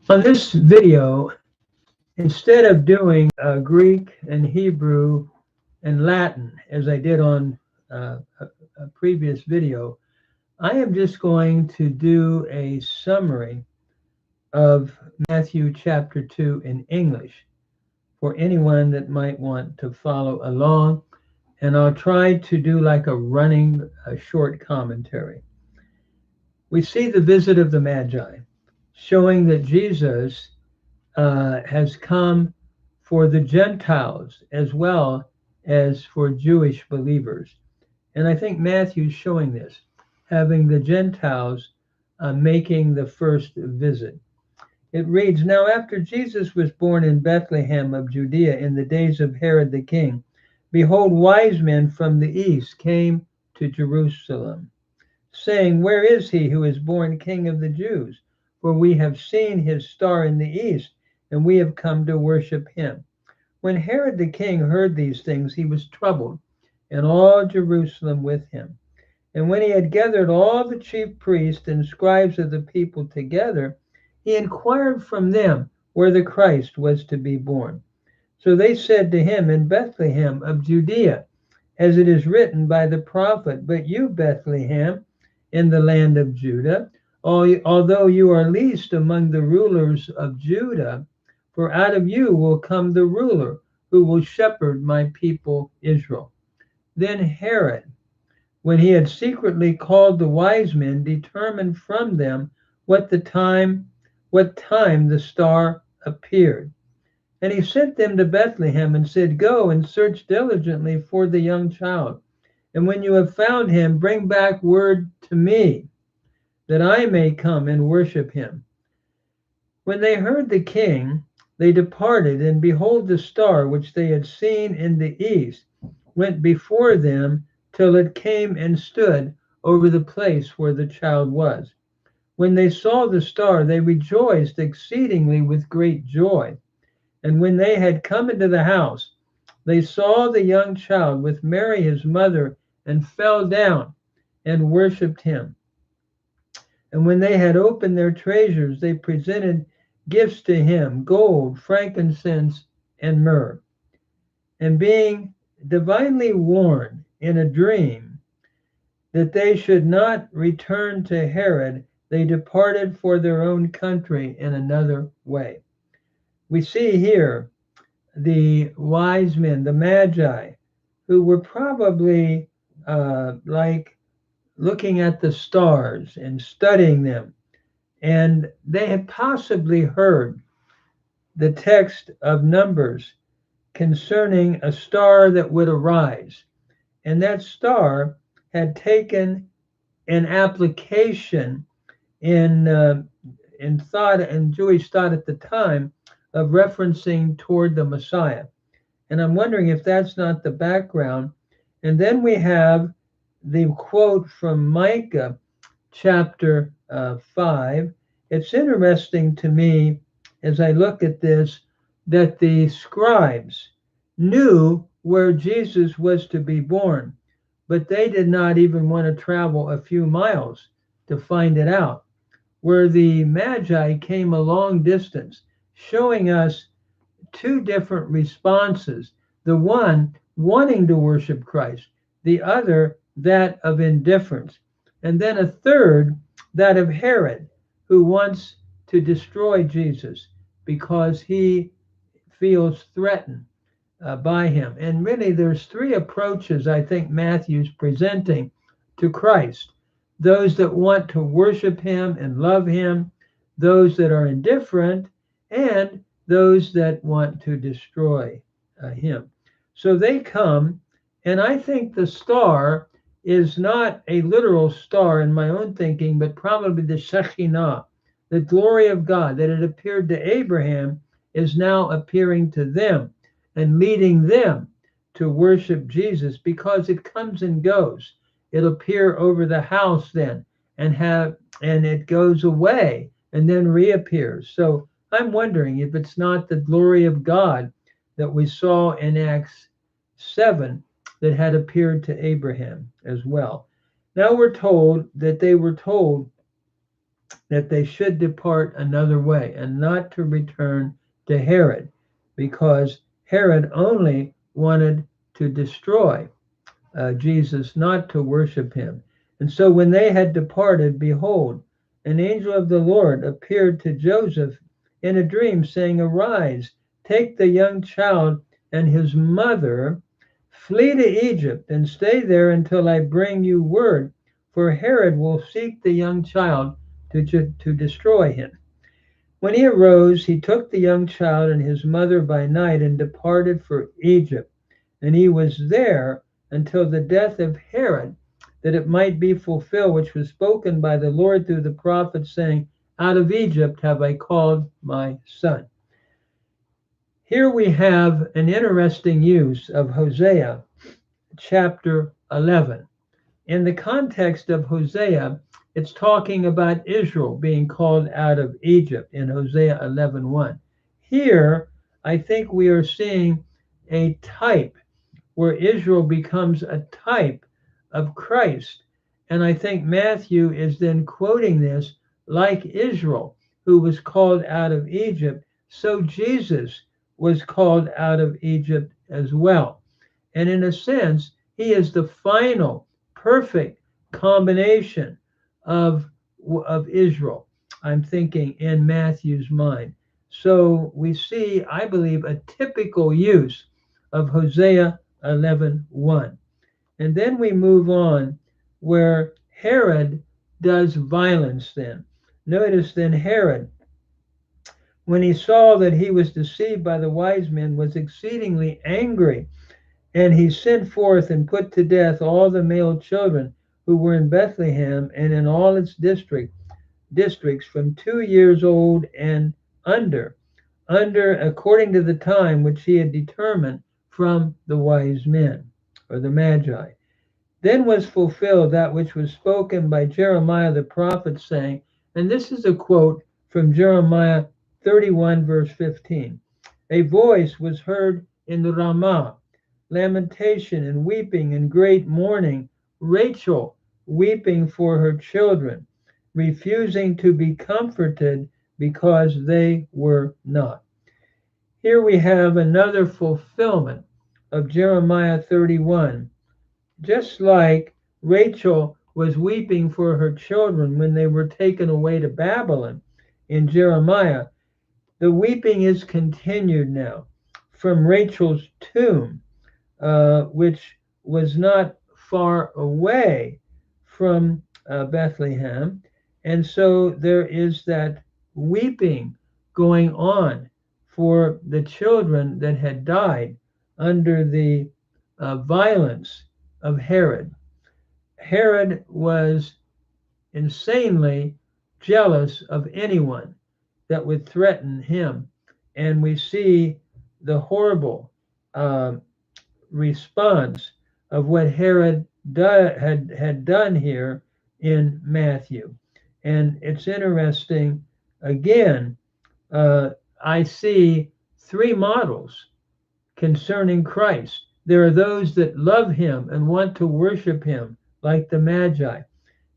On this video, instead of doing Greek and Hebrew and Latin as I did on a previous video, I am just going to do a summary of Matthew chapter 2 in English for anyone that might want to follow along. And I'll try to do like a short commentary. We see the visit of the Magi, showing that Jesus has come for the Gentiles as well as for Jewish believers. And I think Matthew's showing this, having the Gentiles making the first visit. It reads, "Now after Jesus was born in Bethlehem of Judea in the days of Herod the king, behold, wise men from the east came to Jerusalem, saying, Where is he who is born King of the Jews? For we have seen his star in the east, and we have come to worship him." When Herod the king heard these things, he was troubled, and all Jerusalem with him. And when he had gathered all the chief priests and scribes of the people together, he inquired from them where the Christ was to be born. So they said to him, In Bethlehem of Judea, as it is written by the prophet, But you, Bethlehem, in the land of Judah, although you are least among the rulers of Judah, for out of you will come the ruler who will shepherd my people Israel. Then Herod, when he had secretly called the wise men, determined from them what time the star appeared. And he sent them to Bethlehem and said, Go and search diligently for the young child. And when you have found him, bring back word to me, that I may come and worship him. When they heard the king, they departed, and behold, the star which they had seen in the east went before them till it came and stood over the place where the child was. When they saw the star, they rejoiced exceedingly with great joy. And when they had come into the house, they saw the young child with Mary his mother, and fell down and worshipped him. And when they had opened their treasures, they presented gifts to him, gold, frankincense, and myrrh. And being divinely warned in a dream that they should not return to Herod, they departed for their own country in another way. We see here the wise men, the Magi, who were probably like looking at the stars and studying them. And they had possibly heard the text of Numbers concerning a star that would arise. And that star had taken an application in thought and Jewish thought at the time of referencing toward the Messiah. And I'm wondering if that's not the background. And then we have the quote from Micah chapter 5. It's interesting to me as I look at this that the scribes knew where Jesus was to be born, but they did not even want to travel a few miles to find it out. Where the Magi came a long distance, showing us two different responses. The one wanting to worship Christ, the other that of indifference. And then a third, that of Herod, who wants to destroy Jesus because he feels threatened by him. And really, there's three approaches I think Matthew's presenting to Christ: those that want to worship him and love him, those that are indifferent, and those that want to destroy him. So they come, and I think the star is not a literal star in my own thinking, but probably the Shekinah, the glory of God that had appeared to Abraham is now appearing to them and leading them to worship Jesus, because it comes and goes. It'll appear over the house then and it goes away and then reappears. So I'm wondering if it's not the glory of God that we saw in Acts 7 that had appeared to Abraham as well. Now we're told that they were told that they should depart another way and not to return to Herod, because Herod only wanted to destroy Jesus, not to worship him. And so when they had departed, behold, an angel of the Lord appeared to Joseph in a dream, saying, Arise, take the young child and his mother, flee to Egypt, and stay there until I bring you word, for Herod will seek the young child to destroy him. When he arose, he took the young child and his mother by night and departed for Egypt. And he was there until the death of Herod, that it might be fulfilled, which was spoken by the Lord through the prophet, saying, Out of Egypt have I called my son. Here we have an interesting use of Hosea chapter 11. In the context of Hosea, it's talking about Israel being called out of Egypt in Hosea 11:1. Here, I think we are seeing a type where Israel becomes a type of Christ. And I think Matthew is then quoting this like Israel, who was called out of Egypt, so Jesus was called out of Egypt as well. And in a sense, he is the final perfect combination of Israel, I'm thinking, in Matthew's mind. So we see, I believe, a typical use of Hosea 11:1. And then we move on where Herod does violence then. Notice then Herod, when he saw that he was deceived by the wise men, was exceedingly angry, and he sent forth and put to death all the male children who were in Bethlehem and in all its districts from 2 years old and under, according to the time which he had determined from the wise men, or the Magi. Then was fulfilled that which was spoken by Jeremiah the prophet, saying, and this is a quote from Jeremiah 31, verse 15, a voice was heard in the Ramah, lamentation and weeping and great mourning, Rachel weeping for her children, refusing to be comforted because they were not. Here we have another fulfillment of Jeremiah 31. Just like Rachel was weeping for her children when they were taken away to Babylon in Jeremiah, the weeping is continued now from Rachel's tomb, which was not far away from Bethlehem. And so there is that weeping going on for the children that had died under the violence of Herod. Herod was insanely jealous of anyone that would threaten him. And we see the horrible response of what Herod had done here in Matthew. And it's interesting, again, I see three models concerning Christ. There are those that love him and want to worship him, like the Magi.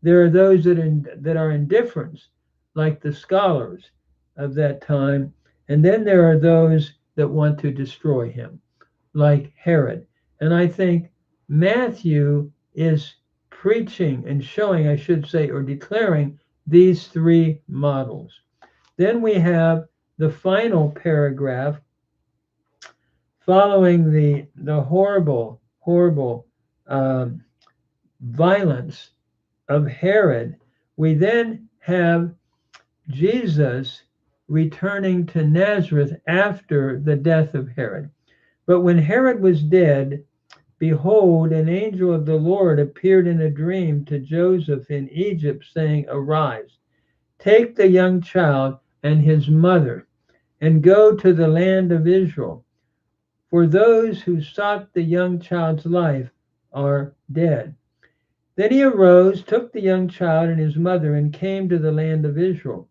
There are those that are indifferent, like the scholars of that time. And then there are those that want to destroy him, like Herod. And I think Matthew is preaching and showing, I should say, or declaring these three models. Then we have the final paragraph following the horrible violence of Herod. We then have Jesus returning to Nazareth after the death of Herod. But when Herod was dead, behold, an angel of the Lord appeared in a dream to Joseph in Egypt, saying, Arise, take the young child and his mother, and go to the land of Israel, for those who sought the young child's life are dead. Then he arose, took the young child and his mother, and came to the land of Israel.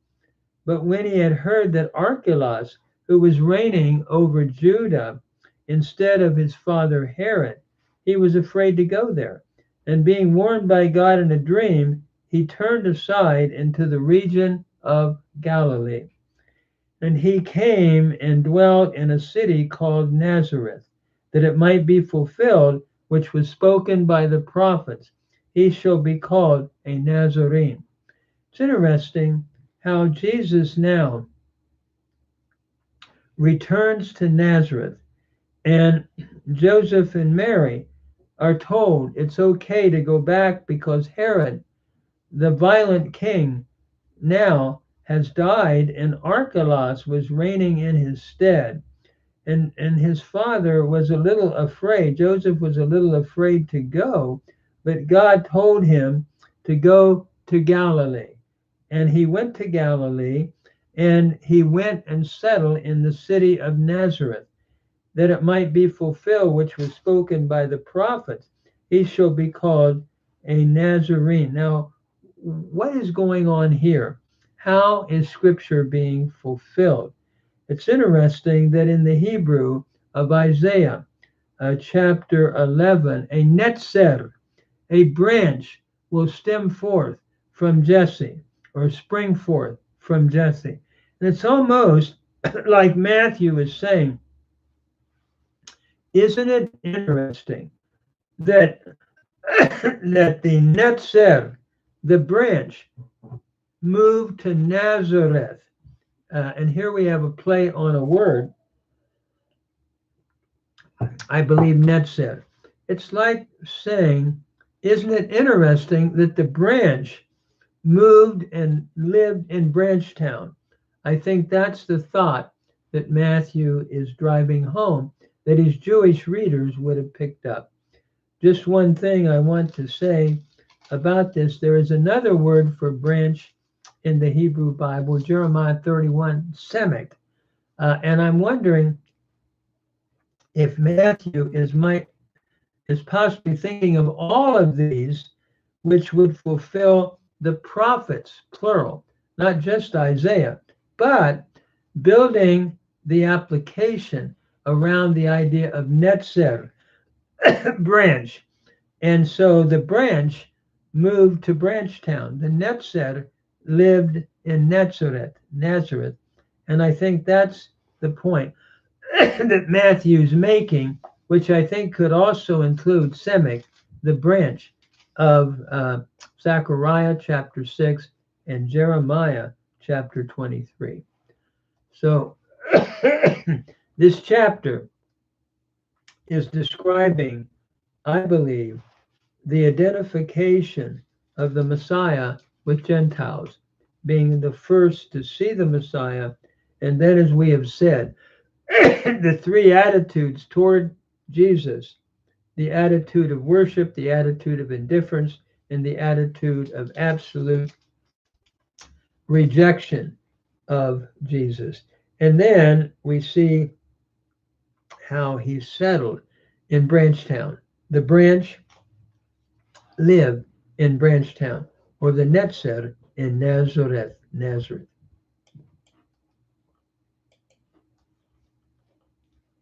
But when he had heard that Archelaus, who was reigning over Judah instead of his father Herod, he was afraid to go there. And being warned by God in a dream, he turned aside into the region of Galilee. And he came and dwelt in a city called Nazareth, that it might be fulfilled which was spoken by the prophets. He shall be called a Nazarene. It's interesting how Jesus now returns to Nazareth, and Joseph and Mary are told it's okay to go back because Herod, the violent king, now has died, and Archelaus was reigning in his stead. And his father was a little afraid. Joseph was a little afraid to go, but God told him to go to Galilee. And he went to Galilee, and he went and settled in the city of Nazareth, that it might be fulfilled which was spoken by the prophets. He shall be called a Nazarene. Now, what is going on here? How is Scripture being fulfilled? It's interesting that in the Hebrew of Isaiah, chapter 11, a netzer, a branch, will stem forth from Jesse, or spring forth from Jesse. And it's almost like Matthew is saying, isn't it interesting that that the netzer, the branch, moved to Nazareth? And here we have a play on a word. I believe netzer. It's like saying, isn't it interesting that the branch moved and lived in Branchtown? I think that's the thought that Matthew is driving home, that his Jewish readers would have picked up. Just one thing I want to say about this. There is another word for branch in the Hebrew Bible, Jeremiah 31, semek. And I'm wondering if Matthew is possibly thinking of all of these, which would fulfill the prophets, plural, not just Isaiah, but building the application around the idea of netzer, branch. And so the branch moved to Branchtown. The netzer lived in Nazareth. And I think that's the point that Matthew's making, which I think could also include semek, the branch of Zechariah chapter 6 and Jeremiah chapter 23. So this chapter is describing, I believe, the identification of the Messiah with Gentiles, being the first to see the Messiah. And then, as we have said, the three attitudes toward Jesus: the attitude of worship, the attitude of indifference, and the attitude of absolute rejection of Jesus. And then we see how he settled in Branchtown. The branch lived in Branchtown, or the netzer in Nazareth.